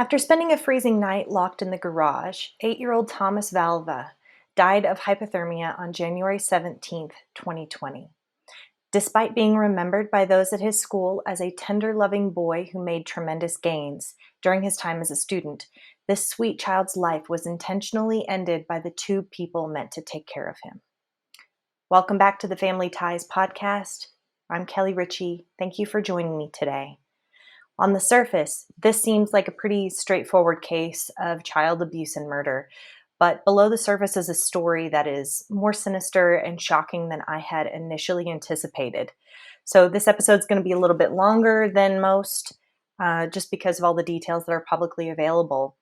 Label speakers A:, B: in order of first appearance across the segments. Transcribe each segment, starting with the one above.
A: After spending a freezing night locked in the garage, 8-year-old Thomas Valva died of hypothermia on January 17, 2020. Despite being remembered by those at his school as a tender, loving boy who made tremendous gains during his time as a student, this sweet child's life was intentionally ended by the two people meant to take care of him. Welcome back to the Family Ties podcast. I'm Kelly Ritchie. Thank you for joining me today. On the surface, this seems like a pretty straightforward case of child abuse and murder, but below the surface is a story that is more sinister and shocking than I had initially anticipated. So this episode is going to be a little bit longer than most, just because of all the details that are publicly available.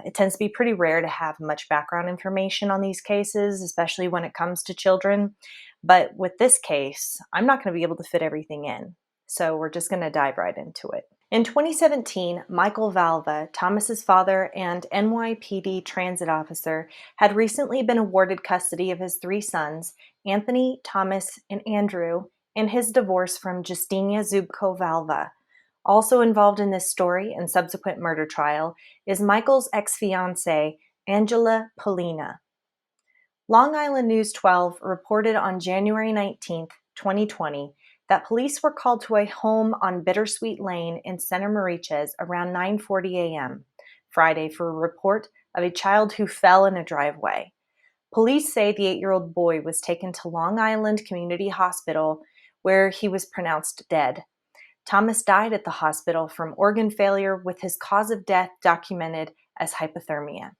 A: It tends to be pretty rare to have much background information on these cases, especially when it comes to children. But with this case, I'm not going to be able to fit everything in. So we're just going to dive right into it. In 2017, Michael Valva, Thomas's father and NYPD transit officer, had recently been awarded custody of his three sons, Anthony, Thomas, and Andrew, in his divorce from Justyna Zubko-Valva. Also involved in this story and subsequent murder trial is Michael's ex-fiancée, Angela Polina. Long Island News 12 reported on January 19, 2020, that police were called to a home on Bittersweet Lane in Center Moriches around 9:40 a.m. Friday for a report of a child who fell in a driveway. Police say the 8-year-old boy was taken to Long Island Community Hospital, where he was pronounced dead. Thomas died at the hospital from organ failure, with his cause of death documented as hypothermia.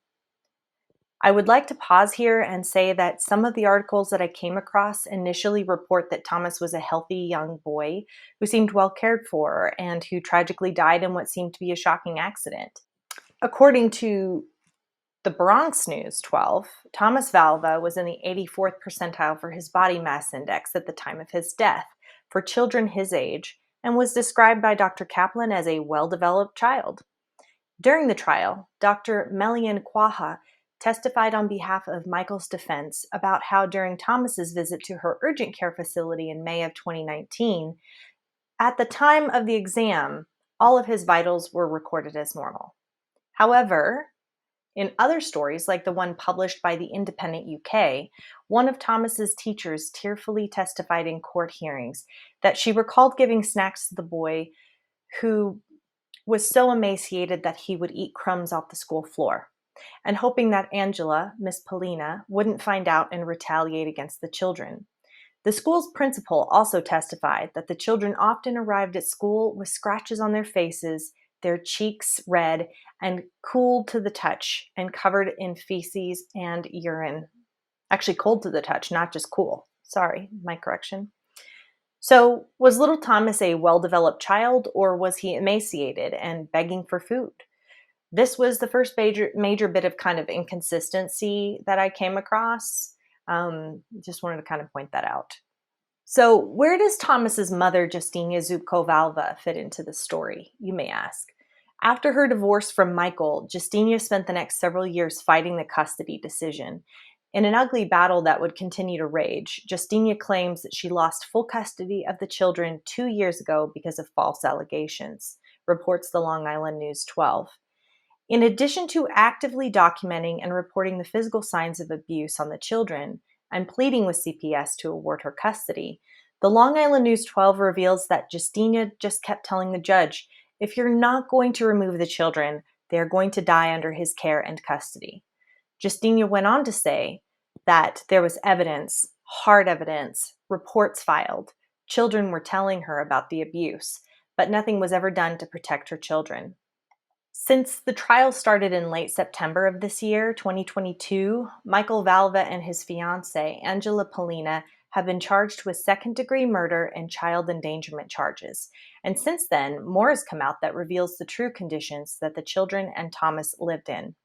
A: I would like to pause here and say that some of the articles that I came across initially report that Thomas was a healthy young boy who seemed well cared for and who tragically died in what seemed to be a shocking accident. According to the Bronx News 12, Thomas Valva was in the 84th percentile for his body mass index at the time of his death for children his age, and was described by Dr. Kaplan as a well-developed child. During the trial, Dr. Melian Quaha testified on behalf of Michael's defense about how during Thomas's visit to her urgent care facility in May of 2019, at the time of the exam, all of his vitals were recorded as normal. However, in other stories, like the one published by the Independent UK, one of Thomas's teachers tearfully testified in court hearings that she recalled giving snacks to the boy who was so emaciated that he would eat crumbs off the school floor, and hoping that Angela, Miss Polina, wouldn't find out and retaliate against the children. The school's principal also testified that the children often arrived at school with scratches on their faces, their cheeks red and cool to the touch and covered in feces and urine. Actually, cold to the touch, not just cool. Sorry, my correction. So, was little Thomas a well-developed child, or was he emaciated and begging for food? This was the first major bit of kind of inconsistency that I came across. Just wanted to kind of point that out. So where does Thomas's mother, Justyna Zubko-Valva, fit into the story, you may ask? After her divorce from Michael, Justyna spent the next several years fighting the custody decision. In an ugly battle that would continue to rage, Justyna claims that she lost full custody of the children 2 years ago because of false allegations, reports the Long Island News 12. In addition to actively documenting and reporting the physical signs of abuse on the children and pleading with CPS to award her custody, the Long Island News 12 reveals that Justyna just kept telling the judge, if you're not going to remove the children, they're going to die under his care and custody. Justyna went on to say that there was evidence, hard evidence, reports filed. Children were telling her about the abuse, but nothing was ever done to protect her children. Since the trial started in late September of this year, 2022, Michael Valva and his fiancée, Angela Polina, have been charged with second-degree murder and child endangerment charges. And since then, more has come out that reveals the true conditions that the children and Thomas lived in.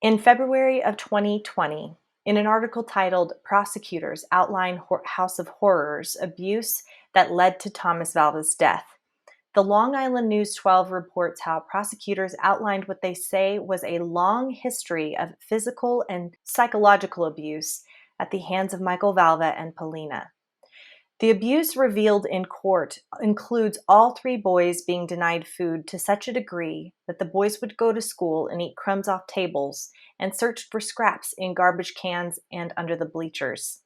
A: In February of 2020, in an article titled "Prosecutors Outline House of Horrors Abuse That Led to Thomas Valva's Death," the Long Island News 12 reports how prosecutors outlined what they say was a long history of physical and psychological abuse at the hands of Michael Valva and Polina. The abuse revealed in court includes all three boys being denied food to such a degree that the boys would go to school and eat crumbs off tables and searched for scraps in garbage cans and under the bleachers.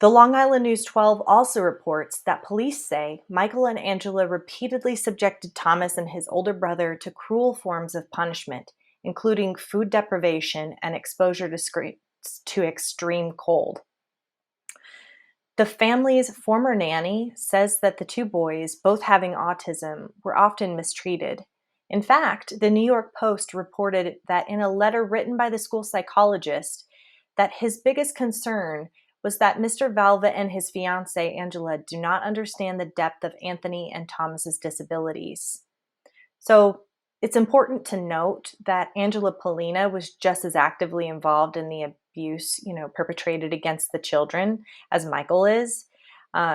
A: The Long Island News 12 also reports that police say Michael and Angela repeatedly subjected Thomas and his older brother to cruel forms of punishment, including food deprivation and exposure to extreme cold. The family's former nanny says that the two boys, both having autism, were often mistreated. In fact, the New York Post reported that in a letter written by the school psychologist, that his biggest concern was that Mr. Valva and his fiancée Angela do not understand the depth of Anthony and Thomas's disabilities. So it's important to note that Angela Polina was just as actively involved in the abuse, perpetrated against the children as Michael is.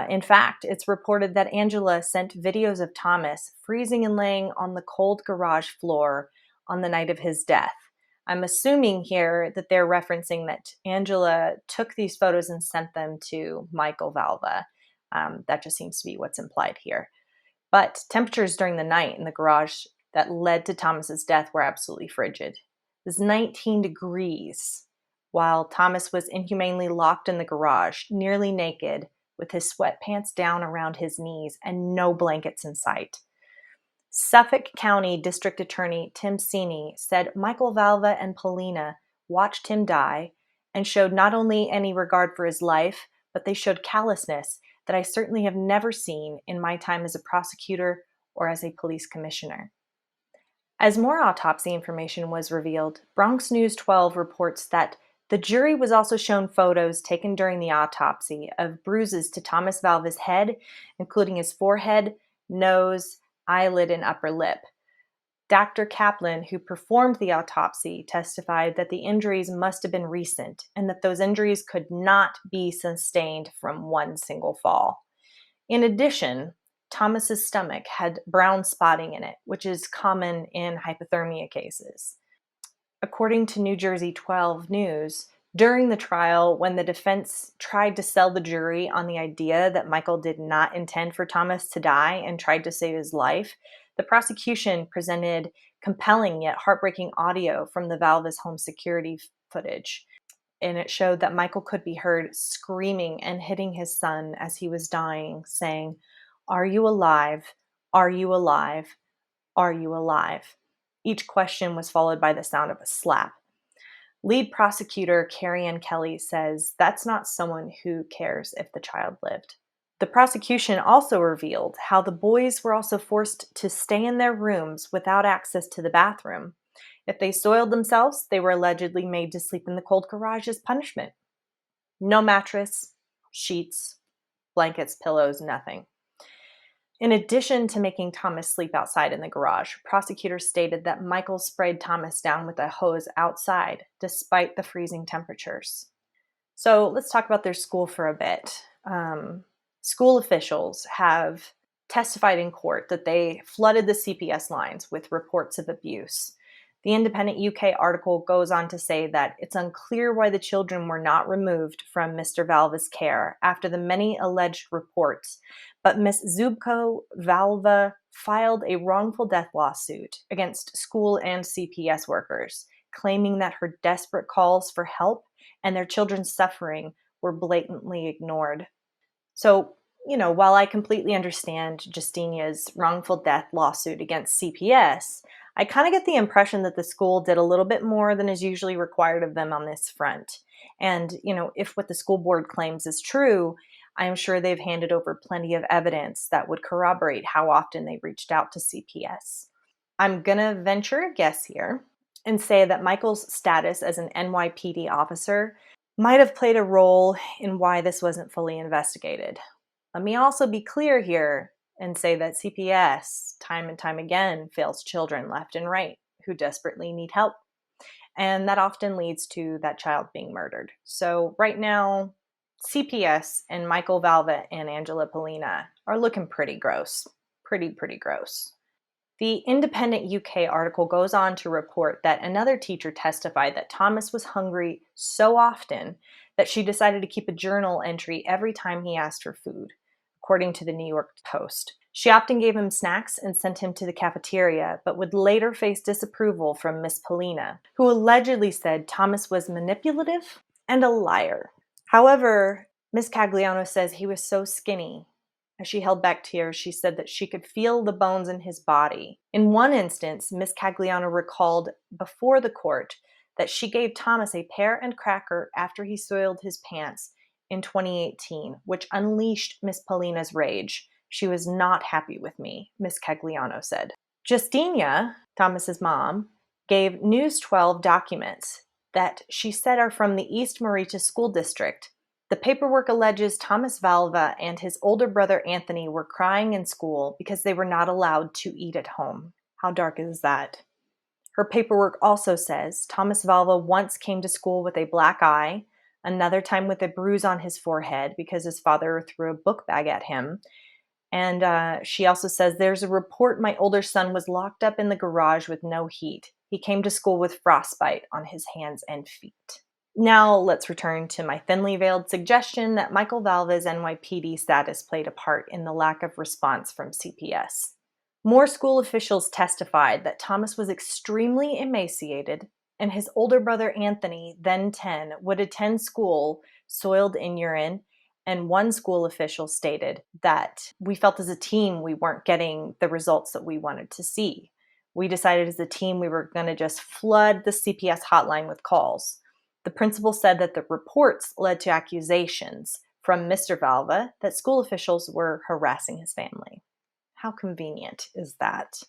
A: In fact, it's reported that Angela sent videos of Thomas freezing and laying on the cold garage floor on the night of his death. I'm assuming here that they're referencing that Angela took these photos and sent them to Michael Valva. That just seems to be what's implied here. But temperatures during the night in the garage that led to Thomas's death were absolutely frigid. It was 19 degrees, while Thomas was inhumanely locked in the garage, nearly naked, with his sweatpants down around his knees and no blankets in sight. Suffolk County District Attorney Tim Sini said Michael Valva and Polina watched him die and showed not only any regard for his life, but they showed callousness that I certainly have never seen in my time as a prosecutor or as a police commissioner. As more autopsy information was revealed, Bronx News 12 reports that the jury was also shown photos taken during the autopsy of bruises to Thomas Valva's head, including his forehead, nose, eyelid, and upper lip. Dr. Kaplan, who performed the autopsy, testified that the injuries must have been recent and that those injuries could not be sustained from one single fall. In addition, Thomas's stomach had brown spotting in it, which is common in hypothermia cases. According to New Jersey 12 News, during the trial, when the defense tried to sell the jury on the idea that Michael did not intend for Thomas to die and tried to save his life, the prosecution presented compelling yet heartbreaking audio from the Valva's home security footage. And it showed that Michael could be heard screaming and hitting his son as he was dying, saying, "Are you alive? Are you alive? Are you alive?" Each question was followed by the sound of a slap. Lead prosecutor Carrie Ann Kelly says that's not someone who cares if the child lived. The prosecution also revealed how the boys were also forced to stay in their rooms without access to the bathroom. If they soiled themselves, they were allegedly made to sleep in the cold garage as punishment. No mattress, sheets, blankets, pillows, nothing. In addition to making Thomas sleep outside in the garage, prosecutors stated that Michael sprayed Thomas down with a hose outside, despite the freezing temperatures. So let's talk about their school for a bit. School officials have testified in court that they flooded the CPS lines with reports of abuse. The Independent UK article goes on to say that it's unclear why the children were not removed from Mr. Valva's care after the many alleged reports, but Ms. Zubko-Valva filed a wrongful death lawsuit against school and CPS workers, claiming that her desperate calls for help and their children's suffering were blatantly ignored. So, while I completely understand Justinia's wrongful death lawsuit against CPS, I kind of get the impression that the school did a little bit more than is usually required of them on this front. And, if what the school board claims is true, I am sure they've handed over plenty of evidence that would corroborate how often they reached out to CPS. I'm going to venture a guess here and say that Michael's status as an NYPD officer might have played a role in why this wasn't fully investigated. Let me also be clear here and say that CPS, time and time again, fails children left and right who desperately need help. And that often leads to that child being murdered. So right now, CPS and Michael Valva and Angela Polina are looking pretty gross. Pretty gross. The Independent UK article goes on to report that another teacher testified that Thomas was hungry so often that she decided to keep a journal entry every time he asked for food, according to the New York Post. She often gave him snacks and sent him to the cafeteria, but would later face disapproval from Miss Paulina, who allegedly said Thomas was manipulative and a liar. However, Miss Cagliano says he was so skinny. As she held back tears, she said that she could feel the bones in his body. In one instance, Miss Cagliano recalled before the court that she gave Thomas a pear and cracker after he soiled his pants in 2018, which unleashed Miss Paulina's rage. She was not happy with me, Miss Cagliano said. Justinia, Thomas's mom, gave News 12 documents that she said are from the East Mauritius School District. The paperwork alleges Thomas Valva and his older brother Anthony were crying in school because they were not allowed to eat at home. How dark is that? Her paperwork also says Thomas Valva once came to school with a black eye, another time with a bruise on his forehead because his father threw a book bag at him. And she also says, there's a report my older son was locked up in the garage with no heat. He came to school with frostbite on his hands and feet. Now let's return to my thinly veiled suggestion that Michael Valva's NYPD status played a part in the lack of response from CPS. More school officials testified that Thomas was extremely emaciated, and his older brother Anthony, then 10, would attend school soiled in urine. And one school official stated that we felt as a team we weren't getting the results that we wanted to see. We decided as a team we were going to just flood the CPS hotline with calls. The principal said that the reports led to accusations from Mr. Valva that school officials were harassing his family. How convenient is that?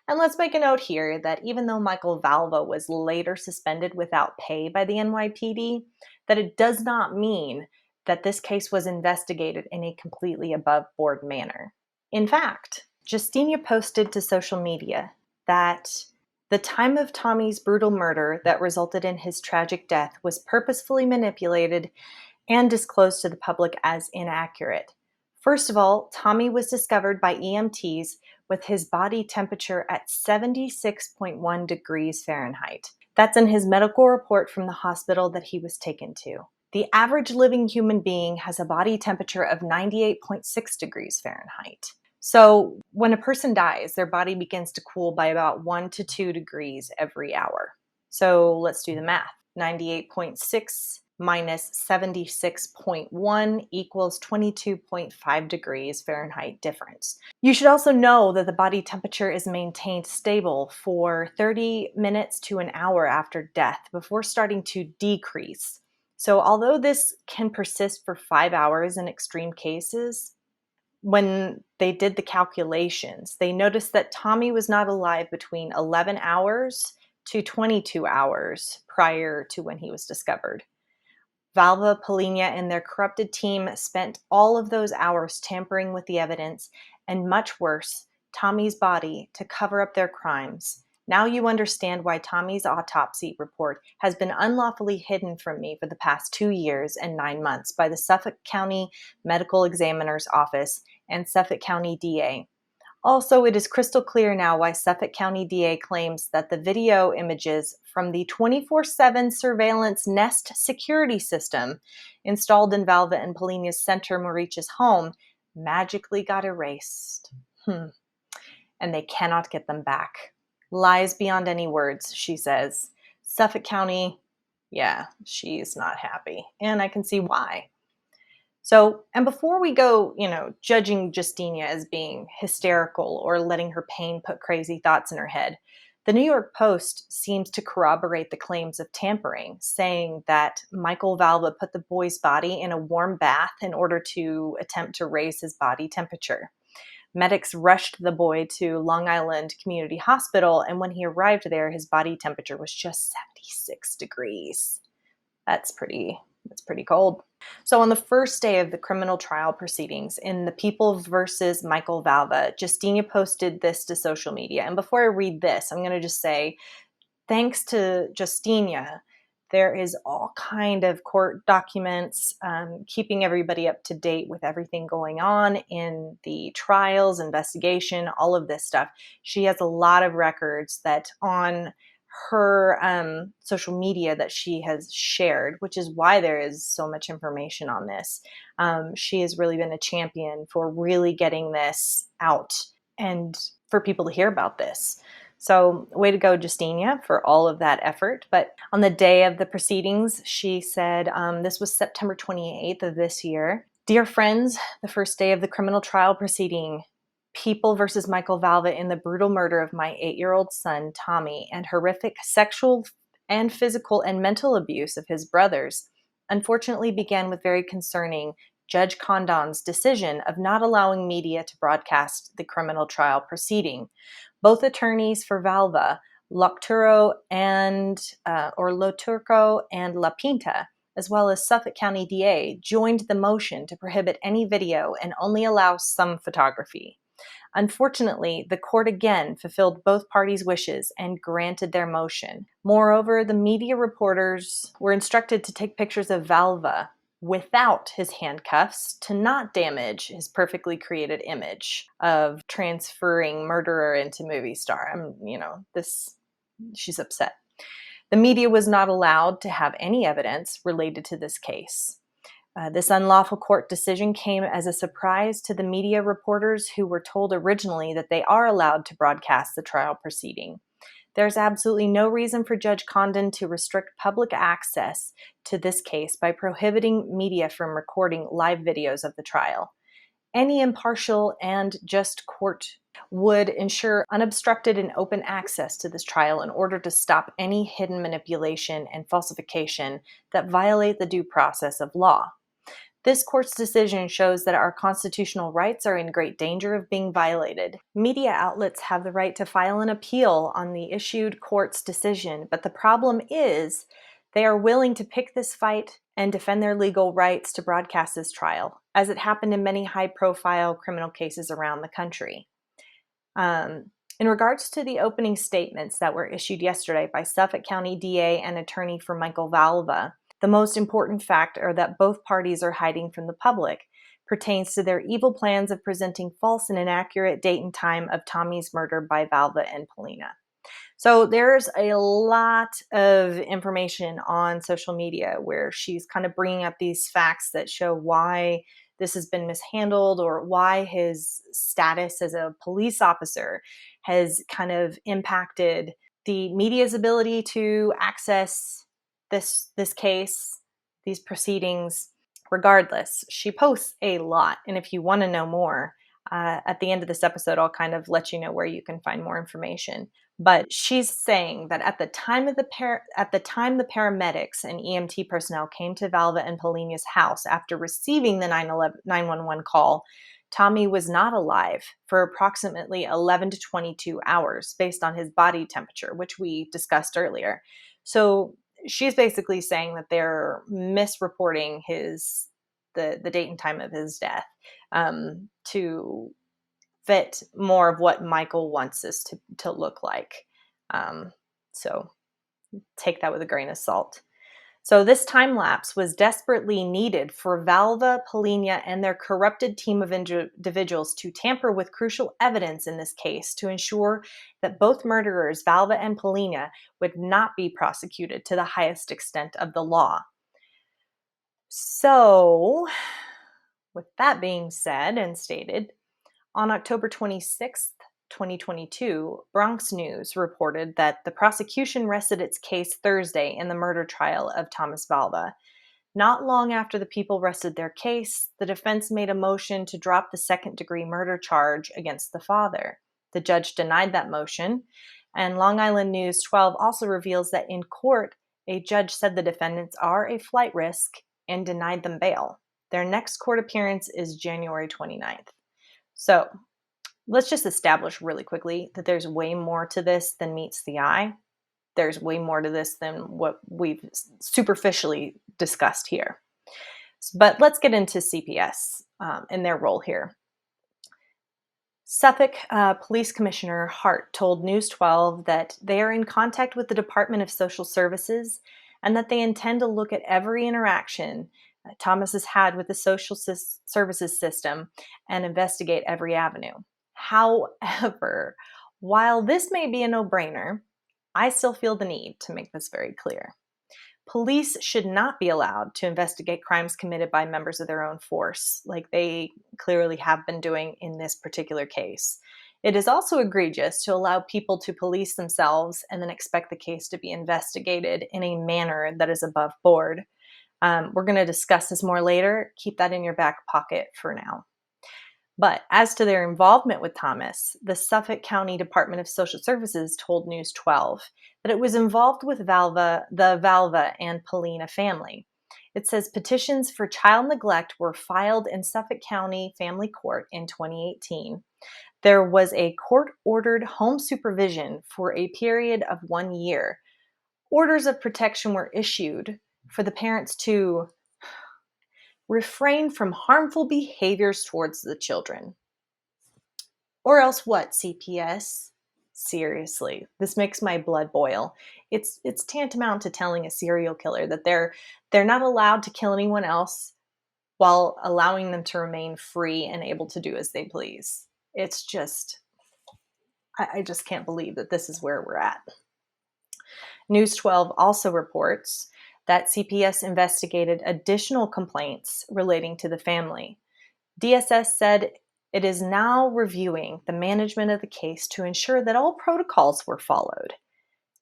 A: And let's make a note here that even though Michael Valva was later suspended without pay by the NYPD, that it does not mean that this case was investigated in a completely above-board manner. In fact, Justinia posted to social media that the time of Tommy's brutal murder that resulted in his tragic death was purposefully manipulated and disclosed to the public as inaccurate. First of all, Tommy was discovered by EMTs with his body temperature at 76.1 degrees Fahrenheit. That's in his medical report from the hospital that he was taken to. The average living human being has a body temperature of 98.6 degrees Fahrenheit. So when a person dies, their body begins to cool by about 1 to 2 degrees every hour. So let's do the math. 98.6 minus 76.1 equals 22.5 degrees Fahrenheit difference. You should also know that the body temperature is maintained stable for 30 minutes to an hour after death before starting to decrease. So although this can persist for 5 hours in extreme cases, when they did the calculations, they noticed that Tommy was not alive between 11 hours to 22 hours prior to when he was discovered. Valva, Paulina, and their corrupted team spent all of those hours tampering with the evidence, and much worse, Tommy's body, to cover up their crimes. Now you understand why Tommy's autopsy report has been unlawfully hidden from me for the past 2 years and 9 months by the Suffolk County Medical Examiner's Office and Suffolk County DA. Also, it is crystal clear now why Suffolk County DA claims that the video images from the 24/7 surveillance Nest security system installed in Valva and Paulina's Center Mauritius home magically got erased. And they cannot get them back. Lies beyond any words, she says. Suffolk County, yeah, she's not happy. And I can see why. So, and before we go, judging Justinia as being hysterical or letting her pain put crazy thoughts in her head, the New York Post seems to corroborate the claims of tampering, saying that Michael Valva put the boy's body in a warm bath in order to attempt to raise his body temperature. Medics rushed the boy to Long Island Community Hospital, and when he arrived there, his body temperature was just 76 degrees. That's pretty cold. So on the first day of the criminal trial proceedings in the People versus Michael Valva, Justinia posted this to social media. And before I read this, I'm going to just say, thanks to Justinia, there is all kind of court documents keeping everybody up to date with everything going on in the trials, investigation, all of this stuff. She has a lot of records that on her social media that she has shared, which is why there is so much information on this. She has really been a champion for really getting this out and for people to hear about this. So, way to go, Justinia, for all of that effort. But on the day of the proceedings, she said, this was September 28th of this year. Dear friends, the first day of the criminal trial proceeding, People versus Michael-Valva in the brutal murder of my 8-year-old son, Tommy, and horrific sexual and physical and mental abuse of his brothers, unfortunately began with very concerning Judge Condon's decision of not allowing media to broadcast the criminal trial proceeding. Both attorneys for Valva, Locturco and La Pinta, as well as Suffolk County DA, joined the motion to prohibit any video and only allow some photography. Unfortunately, the court again fulfilled both parties' wishes and granted their motion. Moreover, the media reporters were instructed to take pictures of Valva without his handcuffs to not damage his perfectly created image of transferring murderer into movie star. She's upset. The media was not allowed to have any evidence related to this case. This unlawful court decision came as a surprise to the media reporters who were told originally that they are allowed to broadcast the trial proceeding. There's absolutely no reason for Judge Condon to restrict public access to this case by prohibiting media from recording live videos of the trial. Any impartial and just court would ensure unobstructed and open access to this trial in order to stop any hidden manipulation and falsification that violate the due process of law. This court's decision shows that our constitutional rights are in great danger of being violated. Media outlets have the right to file an appeal on the issued court's decision, but the problem is they are willing to pick this fight and defend their legal rights to broadcast this trial, as it happened in many high-profile criminal cases around the country. In regards to the opening statements that were issued yesterday by Suffolk County DA and attorney for Michael-Valva, the most important factor that both parties are hiding from the public pertains to their evil plans of presenting false and inaccurate date and time of Tommy's murder by Valva and Polina. So there's a lot of information on social media where she's kind of bringing up these facts that show why this has been mishandled or why his status as a police officer has kind of impacted the media's ability to access this case, these proceedings. Regardless, she posts a lot, and if you want to know more, at the end of this episode, I'll kind of let you know where you can find more information. But she's saying that at the time the paramedics and EMT personnel came to Valva and Polina's house after receiving the 911 call, Tommy was not alive for approximately 11 to 22 hours based on his body temperature, which we discussed earlier. So she's basically saying that they're misreporting the date and time of his death to fit more of what Michael wants this to look like. So take that with a grain of salt. So this time lapse was desperately needed for Valva, Polina, and their corrupted team of individuals to tamper with crucial evidence in this case to ensure that both murderers, Valva and Polina, would not be prosecuted to the highest extent of the law. So, with that being said and stated, on October 26th, 2022, Bronx News reported that the prosecution rested its case Thursday in the murder trial of Thomas Valva. Not long after the people rested their case, the defense made a motion to drop the second-degree murder charge against the father. The judge denied that motion, and Long Island News 12 also reveals that in court, a judge said the defendants are a flight risk and denied them bail. Their next court appearance is January 29th. So, let's just establish really quickly that there's way more to this than meets the eye. There's way more to this than what we've superficially discussed here. But let's get into CPS and their role here. Suffolk Police Commissioner Hart told News 12 that they are in contact with the Department of Social Services and that they intend to look at every interaction Thomas has had with the social services system and investigate every avenue. However, while this may be a no-brainer, I still feel the need to make this very clear. Police should not be allowed to investigate crimes committed by members of their own force, like they clearly have been doing in this particular case. It is also egregious to allow people to police themselves and then expect the case to be investigated in a manner that is above board. We're going to discuss this more later. Keep that in your back pocket for now. But as to their involvement with Thomas, the Suffolk County Department of Social Services told News 12 that it was involved with the Valva and Polina family. It says petitions for child neglect were filed in Suffolk County Family Court in 2018. There was a court-ordered home supervision for a period of 1 year. Orders of protection were issued for the parents to refrain from harmful behaviors towards the children. Or else what, CPS? Seriously, this makes my blood boil. It's tantamount to telling a serial killer that they're not allowed to kill anyone else while allowing them to remain free and able to do as they please. It's just, I just can't believe that this is where we're at. News 12 also reports that CPS investigated additional complaints relating to the family. DSS said it is now reviewing the management of the case to ensure that all protocols were followed.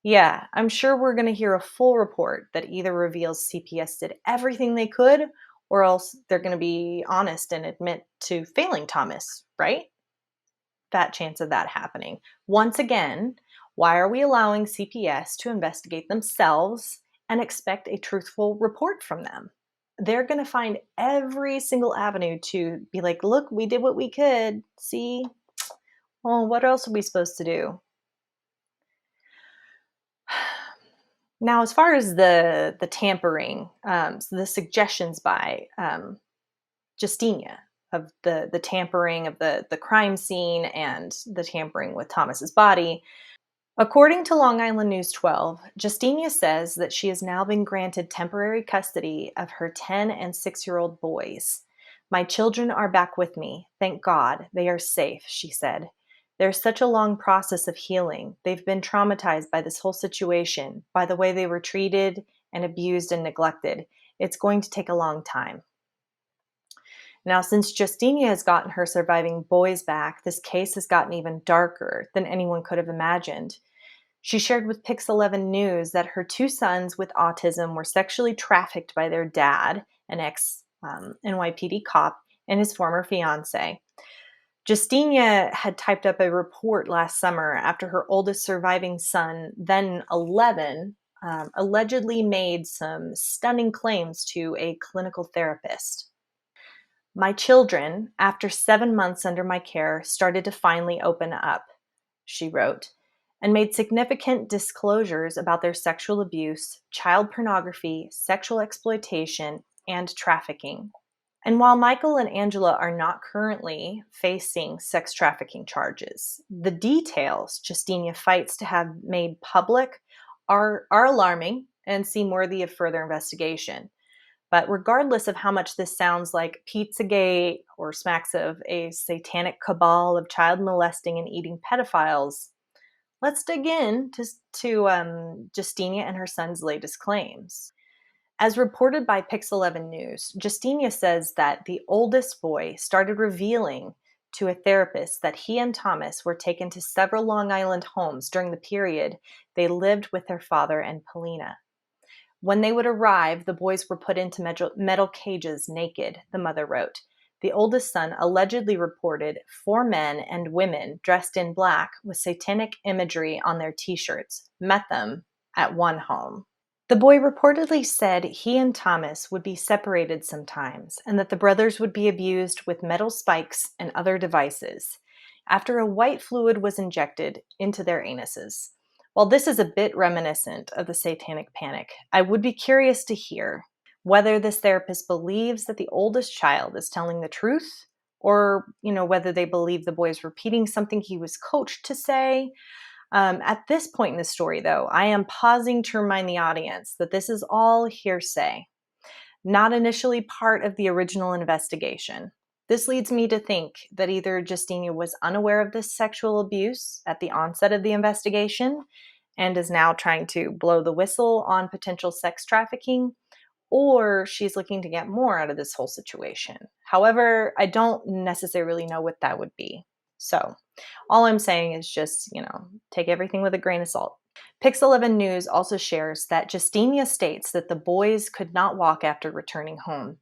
A: Yeah, I'm sure we're going to hear a full report that either reveals CPS did everything they could, or else they're going to be honest and admit to failing Thomas, right? Fat chance of that happening. Once again, why are we allowing CPS to investigate themselves and expect a truthful report from them? They're going to find every single avenue to be like, look, we did what we could. See? Well, what else are we supposed to do? Now, as far as the tampering, so the suggestions by Justinia of the tampering of the crime scene and the tampering with Thomas's body, according to Long Island News 12, Justinia says that she has now been granted temporary custody of her 10 and 6-year-old boys. My children are back with me. Thank God. They are safe, she said. There's such a long process of healing. They've been traumatized by this whole situation, by the way they were treated and abused and neglected. It's going to take a long time. Now, since Justinia has gotten her surviving boys back, this case has gotten even darker than anyone could have imagined. She shared with Pix 11 News that her 2 sons with autism were sexually trafficked by their dad, an ex-NYPD cop, and his former fiance. Justinia had typed up a report last summer after her oldest surviving son, then 11, allegedly made some stunning claims to a clinical therapist. My children, after 7 months under my care, started to finally open up, she wrote, and made significant disclosures about their sexual abuse, child pornography, sexual exploitation, and trafficking. And while Michael and Angela are not currently facing sex trafficking charges, the details Justinia fights to have made public are alarming and seem worthy of further investigation. But regardless of how much this sounds like Pizzagate or smacks of a satanic cabal of child molesting and eating pedophiles, let's dig in to Justinia and her son's latest claims. As reported by Pix 11 News, Justinia says that the oldest boy started revealing to a therapist that he and Thomas were taken to several Long Island homes during the period they lived with their father and Polina. When they would arrive, the boys were put into metal cages naked, the mother wrote. The oldest son allegedly reported 4 men and women dressed in black with satanic imagery on their t-shirts met them at one home. The boy reportedly said he and Thomas would be separated sometimes and that the brothers would be abused with metal spikes and other devices after a white fluid was injected into their anuses. While this is a bit reminiscent of the satanic panic, I would be curious to hear whether this therapist believes that the oldest child is telling the truth, or whether they believe the boy is repeating something he was coached to say. At this point in the story, though, I am pausing to remind the audience that this is all hearsay, not initially part of the original investigation. This leads me to think that either Justinia was unaware of this sexual abuse at the onset of the investigation and is now trying to blow the whistle on potential sex trafficking, or she's looking to get more out of this whole situation. However, I don't necessarily know what that would be. So, all I'm saying is just, take everything with a grain of salt. Pix 11 News also shares that Justinia states that the boys could not walk after returning home.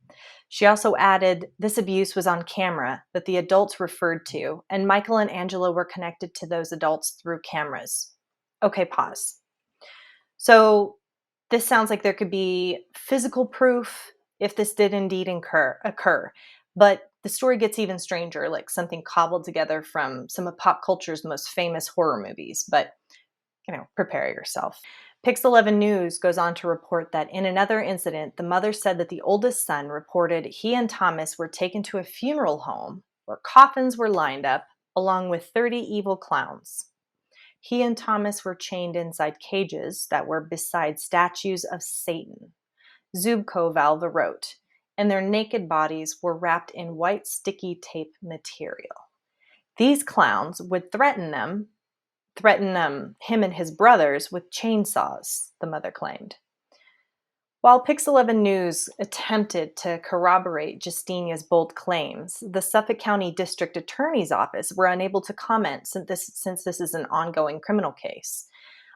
A: She also added, this abuse was on camera that the adults referred to, and Michael and Angela were connected to those adults through cameras. Okay, pause. So this sounds like there could be physical proof if this did indeed occur. But the story gets even stranger, like something cobbled together from some of pop culture's most famous horror movies. But, prepare yourself. Pix 11 News goes on to report that in another incident, the mother said that the oldest son reported he and Thomas were taken to a funeral home where coffins were lined up along with 30 evil clowns. He and Thomas were chained inside cages that were beside statues of Satan. Zubko-Valva wrote, and their naked bodies were wrapped in white sticky tape material. These clowns would threaten him and his brothers with chainsaws, the mother claimed. While Pix 11 News attempted to corroborate Justinia's bold claims, the Suffolk County District Attorney's Office were unable to comment since this is an ongoing criminal case.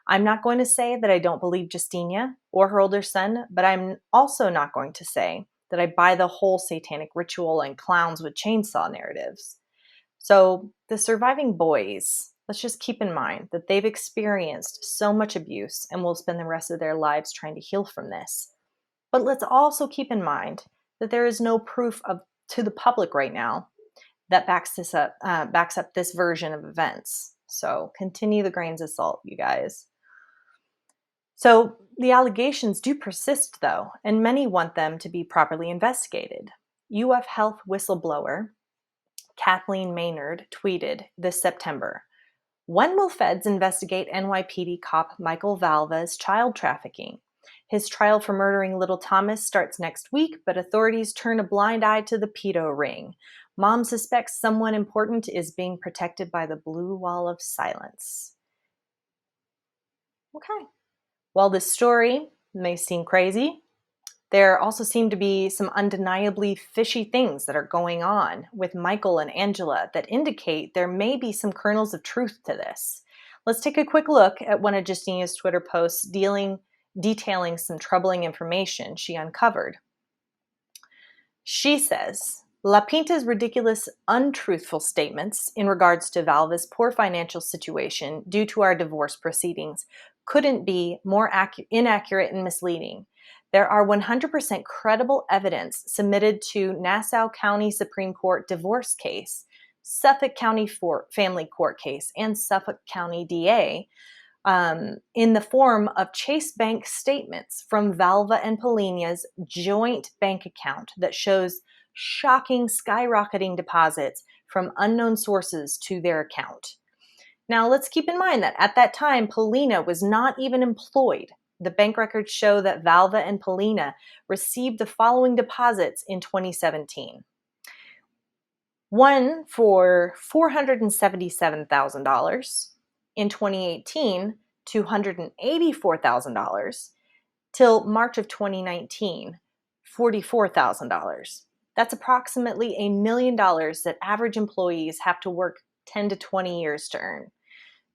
A: I'm not going to say that I don't believe Justinia or her older son, but I'm also not going to say that I buy the whole satanic ritual and clowns with chainsaw narratives. So the surviving boys, let's just keep in mind that they've experienced so much abuse and will spend the rest of their lives trying to heal from this. But let's also keep in mind that there is no proof to the public right now that backs up this version of events. So continue the grains of salt, you guys. So the allegations do persist, though, and many want them to be properly investigated. UF Health whistleblower Kathleen Maynard tweeted this September, when will feds investigate NYPD cop Michael Valva's child trafficking? His trial for murdering little Thomas starts next week, but authorities turn a blind eye to the pedo ring. Mom suspects someone important is being protected by the blue wall of silence. Okay. While this story may seem crazy, there also seem to be some undeniably fishy things that are going on with Michael and Angela that indicate there may be some kernels of truth to this. Let's take a quick look at one of Justinia's Twitter posts detailing some troubling information she uncovered. She says, La Pinta's ridiculous, untruthful statements in regards to Valva's poor financial situation due to our divorce proceedings couldn't be more inaccurate and misleading. There are 100% credible evidence submitted to Nassau County Supreme Court divorce case, Suffolk County family court case, and Suffolk County DA in the form of Chase Bank statements from Valva and Polina's joint bank account that shows shocking skyrocketing deposits from unknown sources to their account. Now, let's keep in mind that at that time, Polina was not even employed. The bank records show that Valva and Polina received the following deposits in 2017. One for $477,000. In 2018, $284,000. Till March of 2019, $44,000. That's approximately $1 million that average employees have to work 10 to 20 years to earn.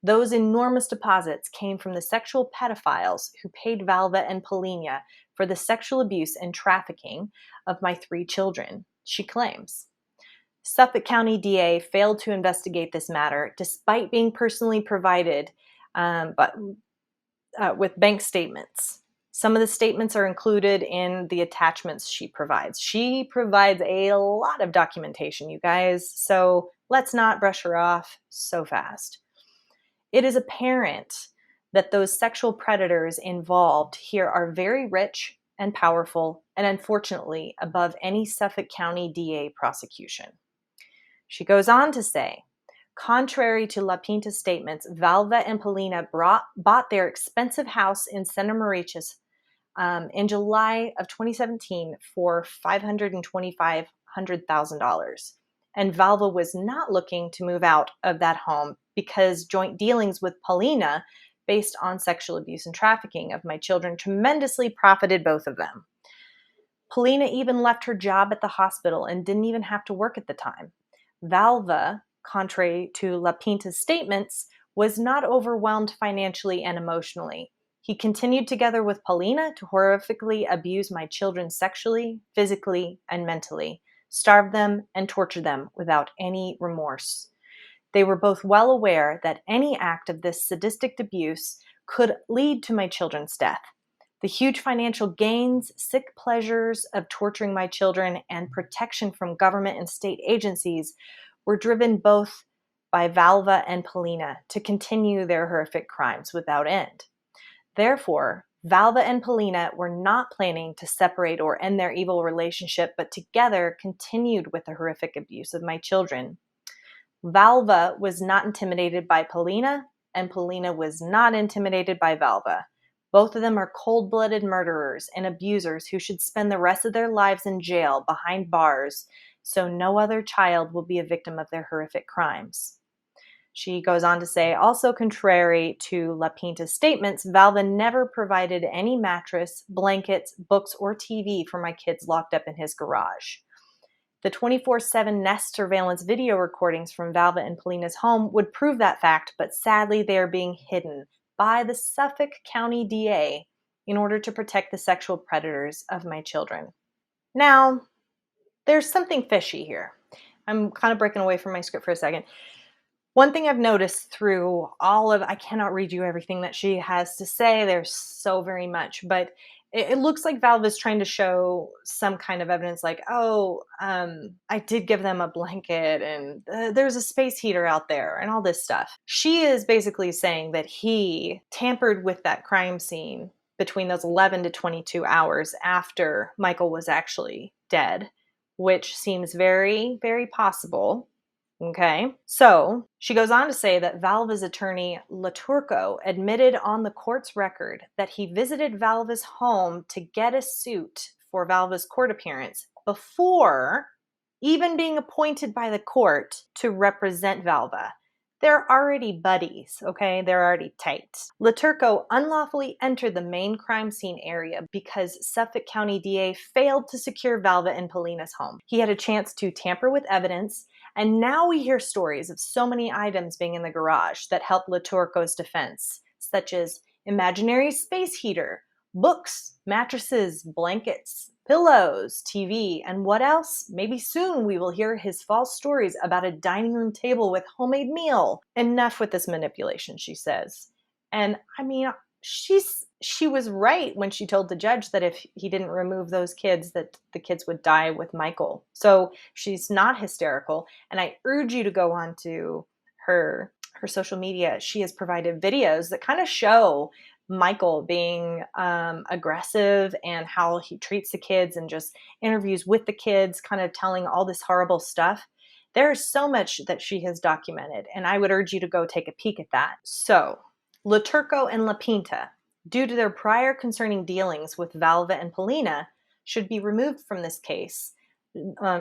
A: Those enormous deposits came from the sexual pedophiles who paid Valva and Polina for the sexual abuse and trafficking of my 3 children, she claims. Suffolk County DA failed to investigate this matter despite being personally provided with bank statements. Some of the statements are included in the attachments she provides. She provides a lot of documentation, you guys, so let's not brush her off so fast. It is apparent that those sexual predators involved here are very rich and powerful, and unfortunately above any Suffolk County DA prosecution. She goes on to say, contrary to La Pinta's statements, Valva and Polina bought their expensive house in Santa Mauritius in July of 2017 for $525,000. And Valva was not looking to move out of that home because joint dealings with Polina based on sexual abuse and trafficking of my children tremendously profited both of them. Polina even left her job at the hospital and didn't even have to work at the time. Valva, contrary to La Pinta's statements, was not overwhelmed financially and emotionally. He continued together with Polina to horrifically abuse my children sexually, physically, and mentally, starve them, and torture them without any remorse. They were both well aware that any act of this sadistic abuse could lead to my children's death. The huge financial gains, sick pleasures of torturing my children, and protection from government and state agencies were driven both by Valva and Polina to continue their horrific crimes without end. Therefore, Valva and Polina were not planning to separate or end their evil relationship, but together continued with the horrific abuse of my children. Valva was not intimidated by Polina, and Polina was not intimidated by Valva. Both of them are cold-blooded murderers and abusers who should spend the rest of their lives in jail behind bars so no other child will be a victim of their horrific crimes. She goes on to say, also contrary to La Pinta's statements, Valva never provided any mattress, blankets, books, or TV for my kids locked up in his garage. The 24/7 Nest surveillance video recordings from Valva and Polina's home would prove that fact, but sadly they are being hidden by the Suffolk County DA in order to protect the sexual predators of my children. Now, there's something fishy here. I'm kind of breaking away from my script for a second. One thing I've noticed through I cannot read you everything that she has to say. There's so very much, but it looks like Valve is trying to show some kind of evidence like, I did give them a blanket and there's a space heater out there and all this stuff. She is basically saying that he tampered with that crime scene between those 11 to 22 hours after Michael was actually dead, which seems very, very possible. Okay, so she goes on to say that Valva's attorney, Laturco, admitted on the court's record that he visited Valva's home to get a suit for Valva's court appearance before even being appointed by the court to represent Valva. They're already buddies, okay? They're already tight. Laturco unlawfully entered the main crime scene area because Suffolk County DA failed to secure Valva and Polina's home. He had a chance to tamper with evidence, and now we hear stories of so many items being in the garage that help Laturco's defense, such as imaginary space heater, books, mattresses, blankets, pillows, TV, and what else? Maybe soon we will hear his false stories about a dining room table with homemade meal. Enough with this manipulation, she says. And I mean, she was right when she told the judge that if he didn't remove those kids, that the kids would die with Michael. So she's not hysterical. And I urge you to go on to her social media. She has provided videos that kind of show Michael being aggressive and how he treats the kids and just interviews with the kids, kind of telling all this horrible stuff. There's so much that she has documented, and I would urge you to go take a peek at that. So, Laturco and La Pinta, due to their prior concerning dealings with Valva and Polina, should be removed from this case.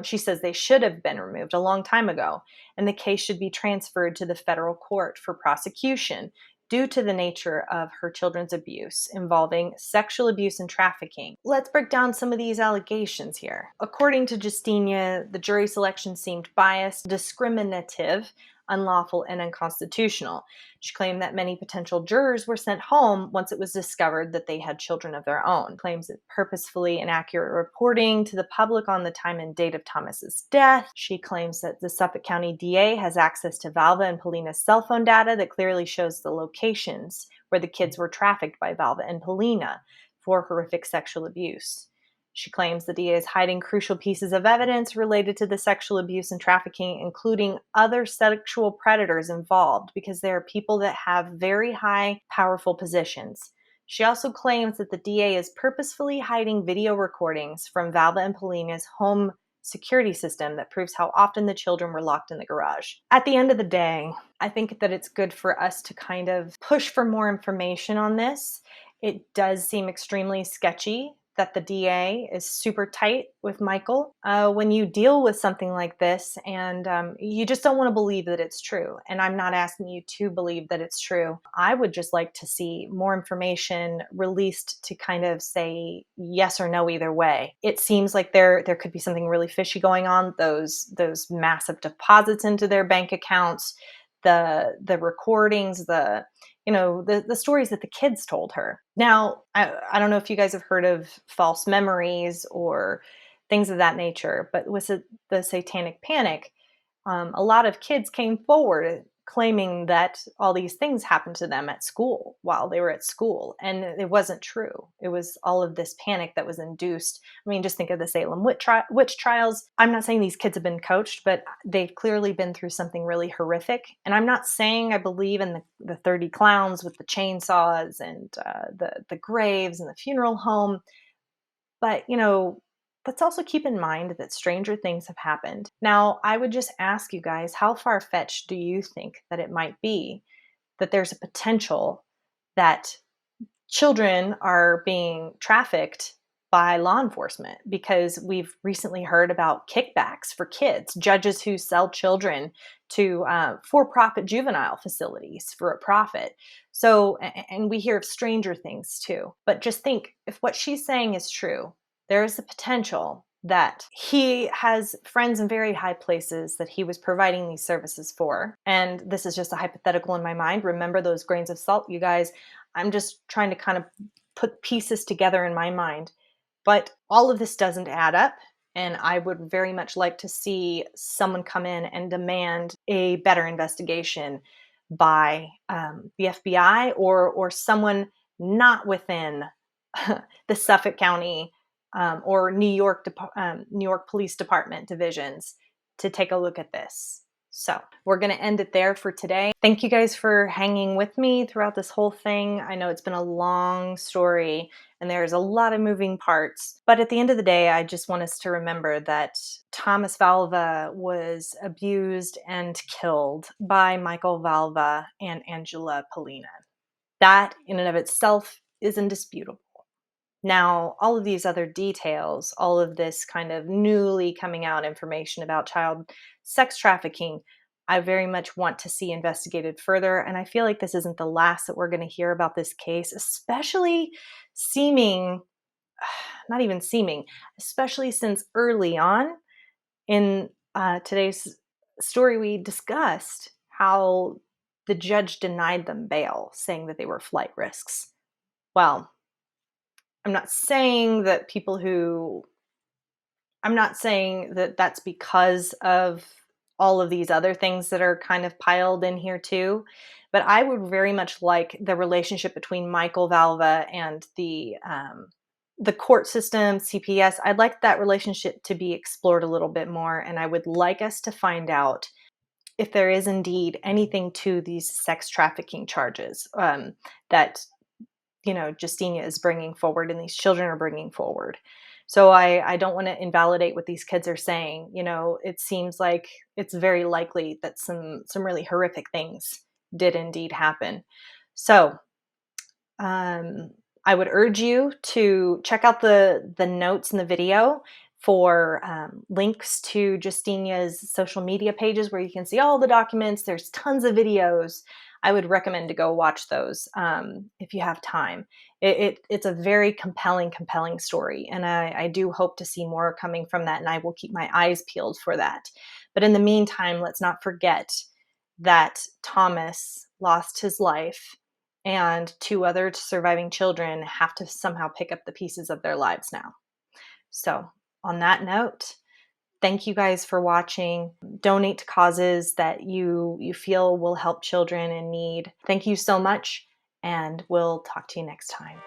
A: She says they should have been removed a long time ago, and the case should be transferred to the federal court for prosecution due to the nature of her children's abuse involving sexual abuse and trafficking. Let's break down some of these allegations here. According to Justinia, the jury selection seemed biased, discriminative, unlawful, and unconstitutional. She claimed that many potential jurors were sent home once it was discovered that they had children of their own. Claims that purposefully inaccurate reporting to the public on the time and date of Thomas's death. She claims that the Suffolk County DA has access to Valva and Polina's cell phone data that clearly shows the locations where the kids were trafficked by Valva and Polina for horrific sexual abuse. She claims the DA is hiding crucial pieces of evidence related to the sexual abuse and trafficking, including other sexual predators involved, because there are people that have very high, powerful positions. She also claims that the DA is purposefully hiding video recordings from Valva and Polina's home security system that proves how often the children were locked in the garage. At the end of the day, I think that it's good for us to kind of push for more information on this. It does seem extremely sketchy that the DA is super tight with Michael when you deal with something like this, and you just don't want to believe that it's true. And I'm not asking you to believe that it's true. I would just like to see more information released to kind of say yes or no either way. It seems like there could be something really fishy going on. Those massive deposits into their bank accounts, the recordings, the stories that the kids told her. Now, I don't know if you guys have heard of false memories or things of that nature, but with the satanic panic, a lot of kids came forward claiming that all these things happened to them at school while they were at school. And it wasn't true. It was all of this panic that was induced. I mean, just think of the Salem witch trials. I'm not saying these kids have been coached, but they've clearly been through something really horrific. And I'm not saying I believe in the 30 clowns with the chainsaws and the graves and the funeral home. But, let's also keep in mind that stranger things have happened. Now, I would just ask you guys, how far-fetched do you think that it might be that there's a potential that children are being trafficked by law enforcement? Because we've recently heard about kickbacks for kids, judges who sell children to for-profit juvenile facilities for a profit. So, and we hear of stranger things too. But just think, if what she's saying is true, there is the potential that he has friends in very high places that he was providing these services for. And this is just a hypothetical in my mind. Remember those grains of salt, you guys. I'm just trying to kind of put pieces together in my mind. But all of this doesn't add up. And I would very much like to see someone come in and demand a better investigation by the FBI or someone not within the Suffolk County or New York Police Department divisions to take a look at this. So we're going to end it there for today. Thank you guys for hanging with me throughout this whole thing. I know it's been a long story and there's a lot of moving parts, but at the end of the day, I just want us to remember that Thomas Valva was abused and killed by Michael Valva and Angela Polina. That in and of itself is indisputable. Now, all of these other details, all of this kind of newly coming out information about child sex trafficking, I very much want to see investigated further. And I feel like this isn't the last that we're going to hear about this case, especially not even seeming, especially since early on in today's story, we discussed how the judge denied them bail, saying that they were flight risks. Well, I'm not saying that that's because of all of these other things that are kind of piled in here too, but I would very much like the relationship between Michael Valva and the court system, CPS. I'd like that relationship to be explored a little bit more, and I would like us to find out if there is indeed anything to these sex trafficking charges that Justinia is bringing forward and these children are bringing forward. So I don't want to invalidate what these kids are saying. It seems like it's very likely that some really horrific things did indeed happen. So I would urge you to check out the notes in the video for links to Justinia's social media pages where you can see all the documents. There's tons of videos. I would recommend to go watch those if you have time. It's a very compelling story, and I do hope to see more coming from that, and I will keep my eyes peeled for that. But in the meantime, let's not forget that Thomas lost his life, and 2 other surviving children have to somehow pick up the pieces of their lives now. So on that note, thank you guys for watching. Donate to causes that you feel will help children in need. Thank you so much, and we'll talk to you next time.